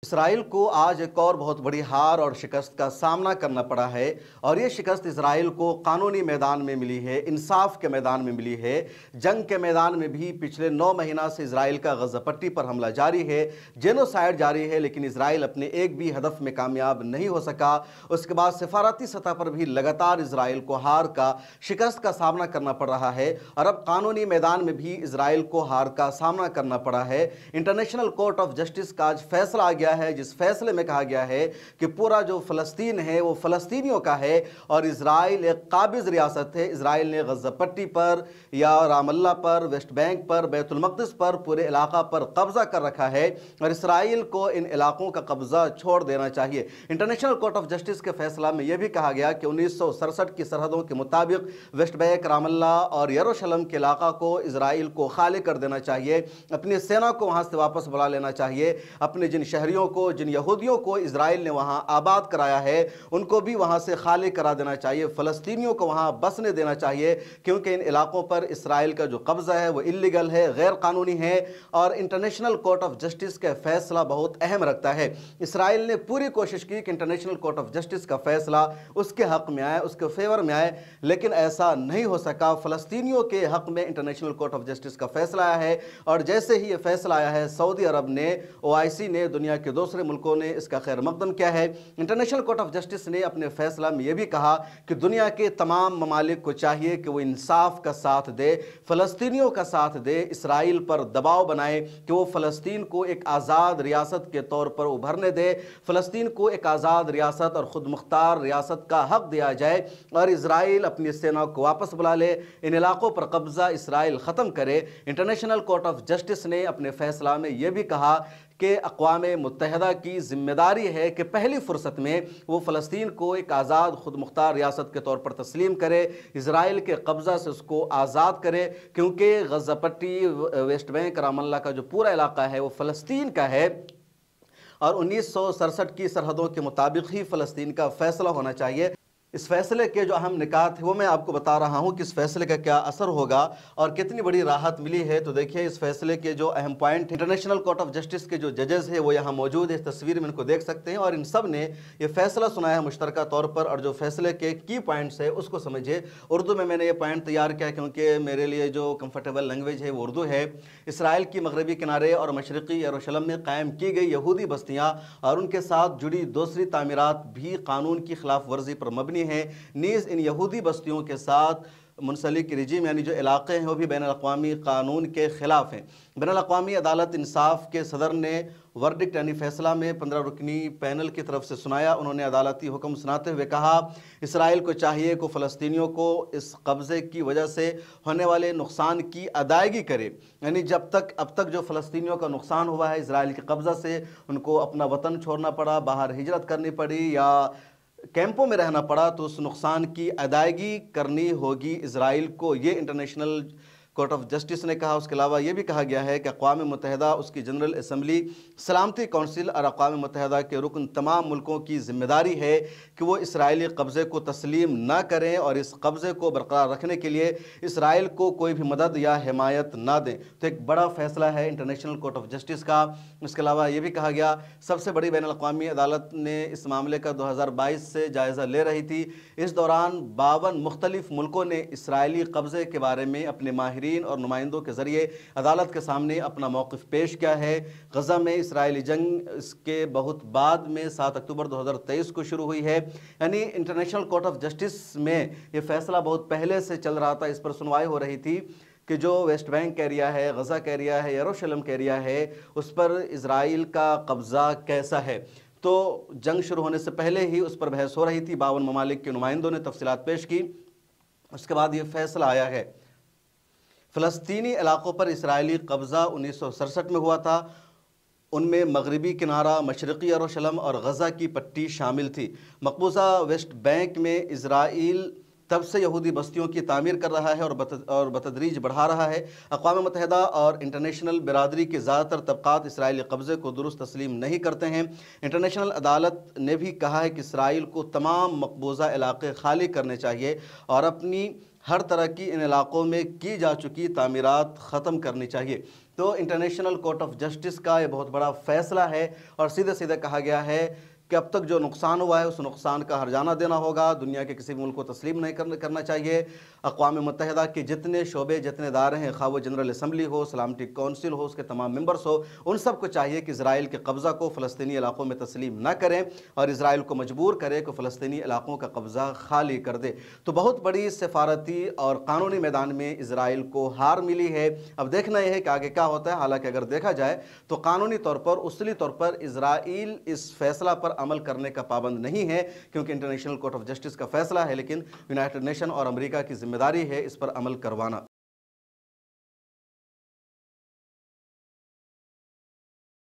اسرائیل کو آج ایک اور بہت بڑی ہار اور شکست کا سامنا کرنا پڑا ہے، اور یہ شکست اسرائیل کو قانونی میدان میں ملی ہے، انصاف کے میدان میں ملی ہے۔ جنگ کے میدان میں بھی پچھلے 9 مہینہ سے اسرائیل کا غزہ پٹی پر حملہ جاری ہے، جینوسائیڈ جاری ہے، لیکن اسرائیل اپنے ایک بھی ہدف میں کامیاب نہیں ہو سکا۔ اس کے بعد سفارتی سطح پر بھی لگاتار اسرائیل کو ہار کا، شکست کا سامنا کرنا پڑ رہا ہے، اور اب قانونی میدان میں بھی اسرائیل کو ہار کا سامنا کرنا پڑا ہے۔ انٹرنیشنل کورٹ آف جسٹس کا آج فیصلہ آ گیا ہے، جس فیصلے میں کہا گیا ہے کہ پورا جو فلسطین ہے وہ فلسطینیوں کا ہے، اور اسرائیل ایک قابض ریاست ہے۔ اسرائیل نے غزہ پٹی پر یا رام اللہ پر، ویسٹ بینک پر، بیت المقدس پر، پورے علاقہ پر قبضہ کر رکھا ہے، اور اسرائیل کو ان علاقوں کا قبضہ چھوڑ دینا چاہیے۔ انٹرنیشنل کورٹ آف جسٹس کے فیصلہ میں یہ بھی کہا گیا کہ 1967 کی سرحدوں کے مطابق ویسٹ بینک، رام اللہ اور یروشلم کے علاقہ کو اسرائیل کو خالی کر دینا چاہیے، اپنی سینا کو وہاں سے واپس بلا لینا چاہیے، اپنے جن شہریوں کو، جن یہودیوں کو اسرائیل نے وہاں آباد کرایا ہے ان کو بھی وہاں سے خالی کرا دینا چاہیے، فلسطینیوں کو وہاں بسنے دینا چاہیے، کیونکہ ان علاقوں پر اسرائیل کا جو قبضہ ہے وہ اللیگل ہے، غیر قانونی ہے، اور انٹرنیشنل کورٹ آف جسٹس کا فیصلہ بہت اہم رکھتا ہے۔ اسرائیل نے پوری کوشش کی کہ انٹرنیشنل کورٹ آف جسٹس کا فیصلہ اس کے حق میں آئے، اس کے فیور میں آئے، لیکن ایسا نہیں ہو سکا۔ فلسطینیوں کے حق میں انٹرنیشنل کورٹ آف جسٹس کا فیصلہ آیا ہے، اور جیسے ہی یہ فیصلہ آیا ہے، سعودی عرب نے، OIC نے، دنیا کے دوسرے ملکوں نے اس کا خیر مقدم کیا ہے۔ انٹرنیشنل کورٹ آف جسٹس نے اپنے فیصلہ میں یہ بھی کہا کہ دنیا کے تمام ممالک کو چاہیے کہ وہ انصاف کا ساتھ دے، فلسطینیوں کا ساتھ دے، اسرائیل پر دباؤ بنائے کہ وہ فلسطین کو ایک آزاد ریاست کے طور پر ابھرنے دے، فلسطین کو ایک آزاد ریاست اور خود مختار ریاست کا حق دیا جائے، اور اسرائیل اپنی سینا کو واپس بلا لے، ان علاقوں پر قبضہ اسرائیل ختم کرے۔ انٹرنیشنل کورٹ آف جسٹس نے اپنے فیصلہ میں یہ بھی کہا کہ اقوام متحدہ کی ذمہ داری ہے کہ پہلی فرصت میں وہ فلسطین کو ایک آزاد خود مختار ریاست کے طور پر تسلیم کرے، اسرائیل کے قبضہ سے اس کو آزاد کرے، کیونکہ غزہ پٹی، ویسٹ بینک، رام اللہ کا جو پورا علاقہ ہے وہ فلسطین کا ہے، اور 1967 کی سرحدوں کے مطابق ہی فلسطین کا فیصلہ ہونا چاہیے۔ اس فیصلے کے جو اہم نکات ہیں وہ میں آپ کو بتا رہا ہوں کہ اس فیصلے کا کیا اثر ہوگا اور کتنی بڑی راحت ملی ہے۔ تو دیکھیے اس فیصلے کے جو اہم point, international court of justice کے جو ججز ہیں وہ یہاں موجود ہیں، اس تصویر میں ان کو دیکھ سکتے ہیں، اور ان سب نے یہ فیصلہ سنایا ہے مشترکہ طور پر، اور جو فیصلے کے کی پوائنٹس ہے اس کو سمجھے۔ اردو میں نے یہ پوائنٹ تیار کیا کیونکہ میرے لیے جو کمفرٹیبل لینگویج ہے وہ اردو ہے۔ اسرائیل کی مغربی کنارے اور مشرقی یروشلم میں قائم کی گئی یہودی بستیاں اور ان کے ساتھ جڑی دوسری تعمیرات بھی قانون کی خلاف ورزی پر مبنی ہیں، نیز ان یہودی بستیوں کے ساتھ منسلک رجیم یعنی جو علاقے ہیں وہ بھی بین الاقوامی قانون کے خلاف ہیں۔ بین الاقوامی عدالت انصاف کے صدر نے ورڈکٹ یعنی فیصلہ میں 15 رکنی پینل کی طرف سے سنایا۔ انہوں نے عدالتی حکم سناتے ہوئے کہا، اسرائیل کو چاہیے کہ فلسطینیوں کو اس قبضے کی وجہ سے ہونے والے نقصان کی ادائیگی کرے، یعنی اب تک جو فلسطینیوں کا نقصان ہوا ہے اسرائیل کے قبضہ سے، ان کو اپنا وطن چھوڑنا پڑا، باہر ہجرت کرنی پڑی یا کیمپوں میں رہنا پڑا، تو اس نقصان کی ادائیگی کرنی ہوگی اسرائیل کو، یہ انٹرنیشنل کورٹ آف جسٹس نے کہا۔ اس کے علاوہ یہ بھی کہا گیا ہے کہ اقوام متحدہ، اس کی جنرل اسمبلی، سلامتی کونسل اور اقوام متحدہ کے رکن تمام ملکوں کی ذمہ داری ہے کہ وہ اسرائیلی قبضے کو تسلیم نہ کریں اور اس قبضے کو برقرار رکھنے کے لیے اسرائیل کو کوئی بھی مدد یا حمایت نہ دیں۔ تو ایک بڑا فیصلہ ہے انٹرنیشنل کورٹ آف جسٹس کا۔ اس کے علاوہ یہ بھی کہا گیا، سب سے بڑی بین الاقوامی عدالت نے اس معاملے کا 2022 سے جائزہ لے رہی تھی۔ اس دوران 52 مختلف ملکوں نے اسرائیلی قبضے کے بارے میں اپنے ماہرین اور نمائندوں کے ذریعے عدالت کے سامنے اپنا موقف پیش کیا ہے۔ غزہ میں اسرائیلی جنگ اس کے بہت بعد میں 7 اکتوبر 2023 کو شروع ہوئی ہے، یعنی انٹرنیشنل کورٹ آف جسٹس میں یہ فیصلہ بہت پہلے سے چل رہا تھا، اس پر سنوائی ہو رہی تھی کہ جو ویسٹ بینک کا ایریا ہے، غزہ کا ایریا ہے، یروشلم کا ایریا ہے، اس پر اسرائیل کا قبضہ کیسا ہے۔ تو جنگ شروع ہونے سے پہلے ہی اس پر بحث ہو رہی تھی، 52 ممالک کے نمائندوں نے تفصیلات پیش کی۔ اس کے بعد یہ فیصلہ آیا ہے۔ فلسطینی علاقوں پر اسرائیلی قبضہ 1967 میں ہوا تھا، ان میں مغربی کنارہ، مشرقی یروشلم اور غزہ کی پٹی شامل تھی۔ مقبوضہ ویسٹ بینک میں اسرائیل تب سے یہودی بستیوں کی تعمیر کر رہا ہے اور بتدریج بڑھا رہا ہے۔ اقوام متحدہ اور انٹرنیشنل برادری کے زیادہ تر طبقات اسرائیلی قبضے کو درست تسلیم نہیں کرتے ہیں۔ انٹرنیشنل عدالت نے بھی کہا ہے کہ اسرائیل کو تمام مقبوضہ علاقے خالی کرنے چاہیے اور اپنی ہر طرح کی ان علاقوں میں کی جا چکی تعمیرات ختم کرنی چاہیے۔ تو انٹرنیشنل کورٹ آف جسٹس کا یہ بہت بڑا فیصلہ ہے، اور سیدھے سیدھے کہا گیا ہے کہ اب تک جو نقصان ہوا ہے اس نقصان کا ہرجانہ دینا ہوگا، دنیا کے کسی بھی ملک کو تسلیم نہیں کرنا چاہیے۔ اقوام متحدہ کے جتنے شعبے، جتنے ادارے ہیں، خواہ وہ جنرل اسمبلی ہو، سلامتی کونسل ہو، اس کے تمام ممبرس ہو، ان سب کو چاہیے کہ اسرائیل کے قبضہ کو فلسطینی علاقوں میں تسلیم نہ کریں اور اسرائیل کو مجبور کرے کہ فلسطینی علاقوں کا قبضہ خالی کر دے۔ تو بہت بڑی سفارتی اور قانونی میدان میں اسرائیل کو ہار ملی ہے۔ اب دیکھنا یہ ہے کہ آگے کیا ہوتا ہے۔ حالانکہ اگر دیکھا جائے تو قانونی طور پر، اصولی طور پر اسرائیل اس فیصلہ پر عمل کرنے کا پابند نہیں ہے، کیونکہ انٹرنیشنل کورٹ آف جسٹس کا فیصلہ ہے، لیکن یونائٹڈ نیشن اور امریکہ کی ذمہ داری ہے اس پر عمل کروانا۔